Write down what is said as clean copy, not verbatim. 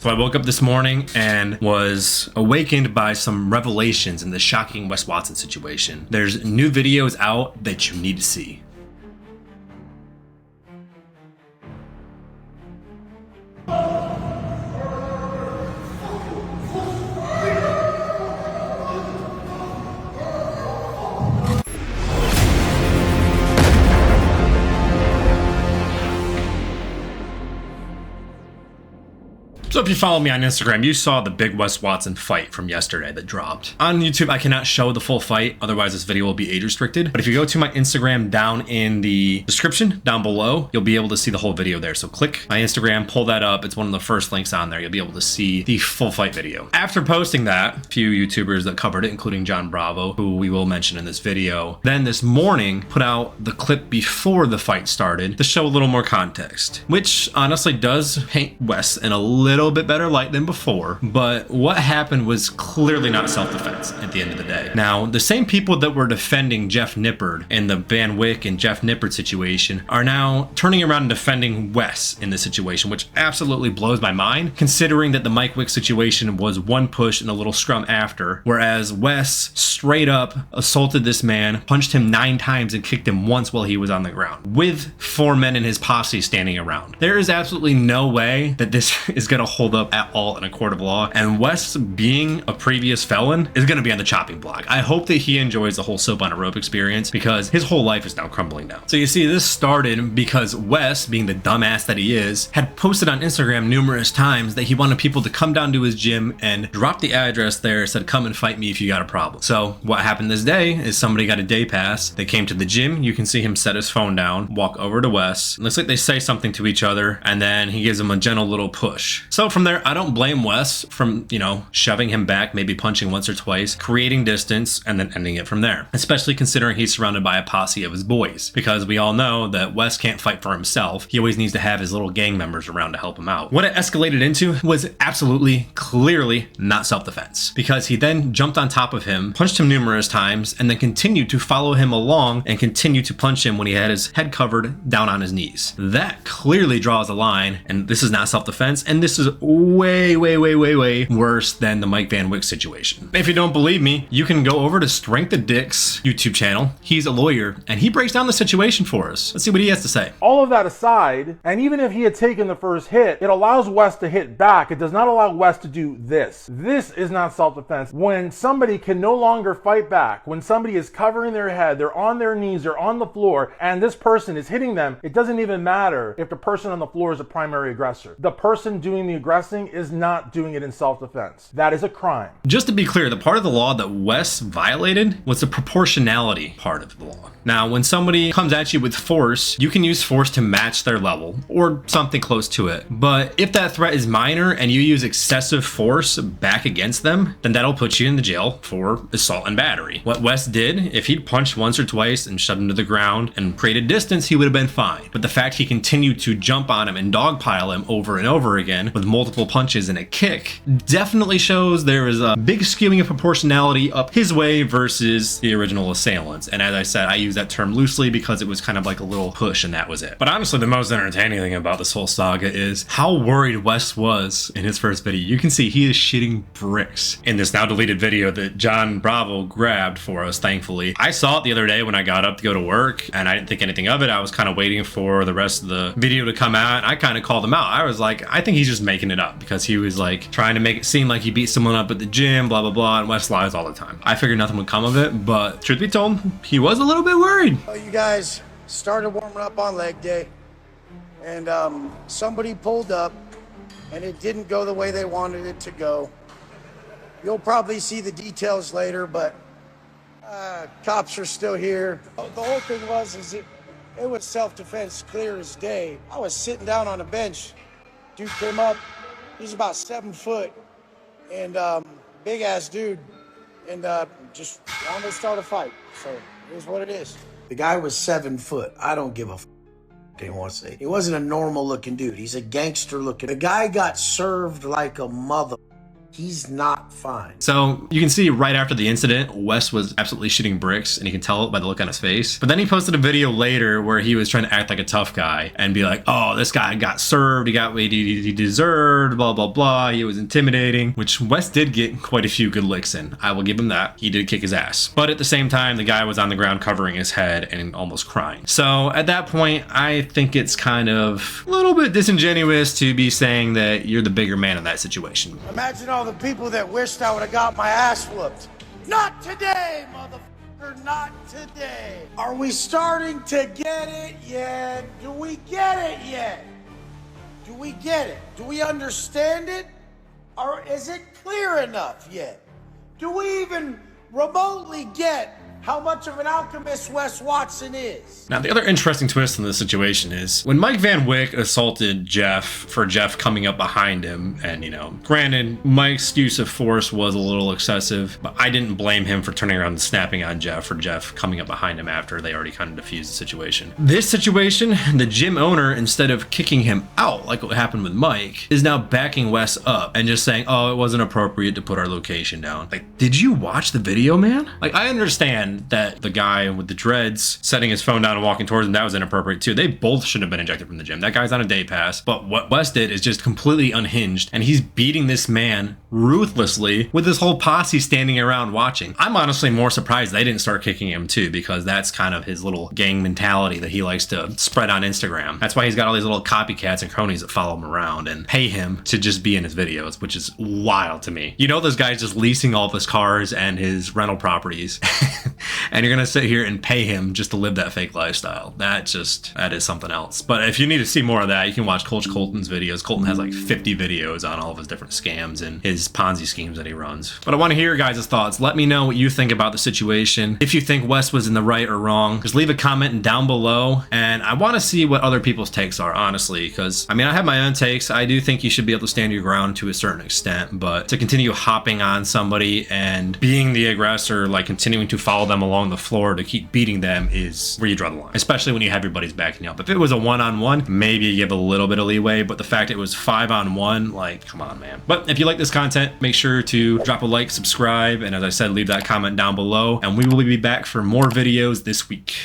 So I woke up this morning and was awakened by some revelations in the shocking Wes Watson situation. There's new videos out that you need to see. So if you follow me on Instagram, you saw the big Wes Watson fight from yesterday that dropped. On YouTube, I cannot show the full fight, otherwise this video will be age restricted. But if you go to my Instagram down in the description down below, you'll be able to see the whole video there. So click my Instagram, pull that up. It's one of the first links on there. You'll be able to see the full fight video. After posting that, a few YouTubers that covered it, including John Bravo, who we will mention in this video, then this morning put out the clip before the fight started to show a little more context, which honestly does paint Wes in a little bit better light than before, but what happened was clearly not self-defense at the end of the day. Now, the same people that were defending Jeff Nippard in the Van Wyck and Jeff Nippard situation are now turning around and defending Wes in this situation, which absolutely blows my mind, considering that the Mike Wyck situation was one push and a little scrum after, whereas Wes straight up assaulted this man, punched him 9 times and kicked him once while he was on the ground, with 4 men in his posse standing around. There is absolutely no way that this is going to hold up at all in a court of law, and Wes, being a previous felon, is going to be on the chopping block. I hope that he enjoys the whole soap on a rope experience, because his whole life is now crumbling down. So you see, this started because Wes, being the dumbass that he is, had posted on Instagram numerous times that he wanted people to come down to his gym and drop the address there, said come and fight me if you got a problem. So what happened this day is somebody got a day pass, they came to the gym, you can see him set his phone down, walk over to Wes, it looks like they say something to each other, and then he gives him a gentle little push. So from there, I don't blame Wes from, shoving him back, maybe punching once or twice, creating distance, and then ending it from there. Especially considering he's surrounded by a posse of his boys, because we all know that Wes can't fight for himself. He always needs to have his little gang members around to help him out. What it escalated into was absolutely, clearly not self-defense, because he then jumped on top of him, punched him numerous times, and then continued to follow him along and continue to punch him when he had his head covered down on his knees. That clearly draws a line, and this is not self-defense, and this is way worse than the Mike vanwyck situation. If you don't believe me, you can go over to Strength of Dick's YouTube channel. He's a lawyer, and he breaks down the situation for us. Let's see what he has to say. All of that aside, and even if he had taken the first hit, it allows Wes to hit back. It does not allow Wes to do this. This is not self-defense. When somebody can no longer fight back, when somebody is covering their head, they're on their knees, they're on the floor, and this person is hitting them, it doesn't even matter if the person on the floor is a primary aggressor. The person doing the aggressing is not doing it in self-defense. That is a crime. Just to be clear, the part of the law that Wes violated was the proportionality part of the law. Now, when somebody comes at you with force, you can use force to match their level or something close to it. But if that threat is minor and you use excessive force back against them, then that'll put you in the jail for assault and battery. What Wes did, if he'd punched once or twice and shoved him to the ground and created distance, he would have been fine. But the fact he continued to jump on him and dogpile him over and over again with multiple punches and a kick definitely shows there is a big skewing of proportionality up his way versus the original assailants. And as I said, I use that term loosely because it was kind of like a little push and that was it. But honestly, the most entertaining thing about this whole saga is how worried Wes was in his first video. You can see he is shitting bricks in this now deleted video that John Bravo grabbed for us, thankfully. I saw it the other day when I got up to go to work and I didn't think anything of it. I was kind of waiting for the rest of the video to come out. I kind of called him out. I was like, I think he's just making it up because he was like trying to make it seem like he beat someone up at the gym, blah, blah, blah, and Wes lies all the time. I figured nothing would come of it, but truth be told, he was a little bit worried. Well, you guys started warming up on leg day, and somebody pulled up, and it didn't go the way they wanted it to go. You'll probably see the details later, but cops are still here. The whole thing was, it was self-defense, clear as day. I was sitting down on a bench. Dude came up. He's about 7 foot, and big ass dude, and just wanted to start a fight. So it is what it is. The guy was 7 foot. I don't give a f. He wants to say he wasn't a normal looking dude. He's a gangster looking. The guy got served like a mother. He's not fine. So you can see right after the incident, Wes was absolutely shitting bricks, and you can tell it by the look on his face. But then he posted a video later where he was trying to act like a tough guy and be like, oh, this guy got served, he got what he deserved, blah, blah, blah. He was intimidating, which Wes did get quite a few good licks in. I will give him that. He did kick his ass. But at the same time, the guy was on the ground covering his head and almost crying. So at that point, I think it's kind of a little bit disingenuous to be saying that you're the bigger man in that situation. Imagine all the people that wished I would have got my ass whooped. Not today, motherfucker, not today. Are we starting to get it yet? Do we get it yet? Do we get it? Do we understand it? Or is it clear enough yet? Do we even remotely get how much of an alchemist Wes Watson is? Now, the other interesting twist in this situation is when Mike Van Wyck assaulted Jeff for Jeff coming up behind him, and, you know, granted, Mike's use of force was a little excessive, but I didn't blame him for turning around and snapping on Jeff for Jeff coming up behind him after they already kind of diffused the situation. This situation, the gym owner, instead of kicking him out like what happened with Mike, is now backing Wes up and just saying, oh, it wasn't appropriate to put our location down. Like, did you watch the video, man? Like, I understand that the guy with the dreads setting his phone down and walking towards him, that was inappropriate too. They both should have been ejected from the gym. That guy's on a day pass. But what Wes did is just completely unhinged, and he's beating this man ruthlessly with his whole posse standing around watching. I'm honestly more surprised they didn't start kicking him too, because that's kind of his little gang mentality that he likes to spread on Instagram. That's why he's got all these little copycats and cronies that follow him around and pay him to just be in his videos, which is wild to me. You know, this guy's just leasing all of his cars and his rental properties. And you're gonna sit here and pay him just to live that fake lifestyle. That is something else. But if you need to see more of that, you can watch Coach Colton's videos. Colton has like 50 videos on all of his different scams and his Ponzi schemes that he runs. But I want to hear your guys' thoughts. Let me know what you think about the situation. If you think Wes was in the right or wrong, just leave a comment down below. And I want to see what other people's takes are, honestly, because I mean, I have my own takes. I do think you should be able to stand your ground to a certain extent, but to continue hopping on somebody and being the aggressor, like continuing to follow them along the floor to keep beating them, is where you draw the line, especially when you have your buddies backing you up. If it was a one-on-one, maybe you give a little bit of leeway, but the fact it was 5-on-1, like, come on, man. But if you like this content, make sure to drop a like, subscribe, and as I said, leave that comment down below, and we will be back for more videos this week.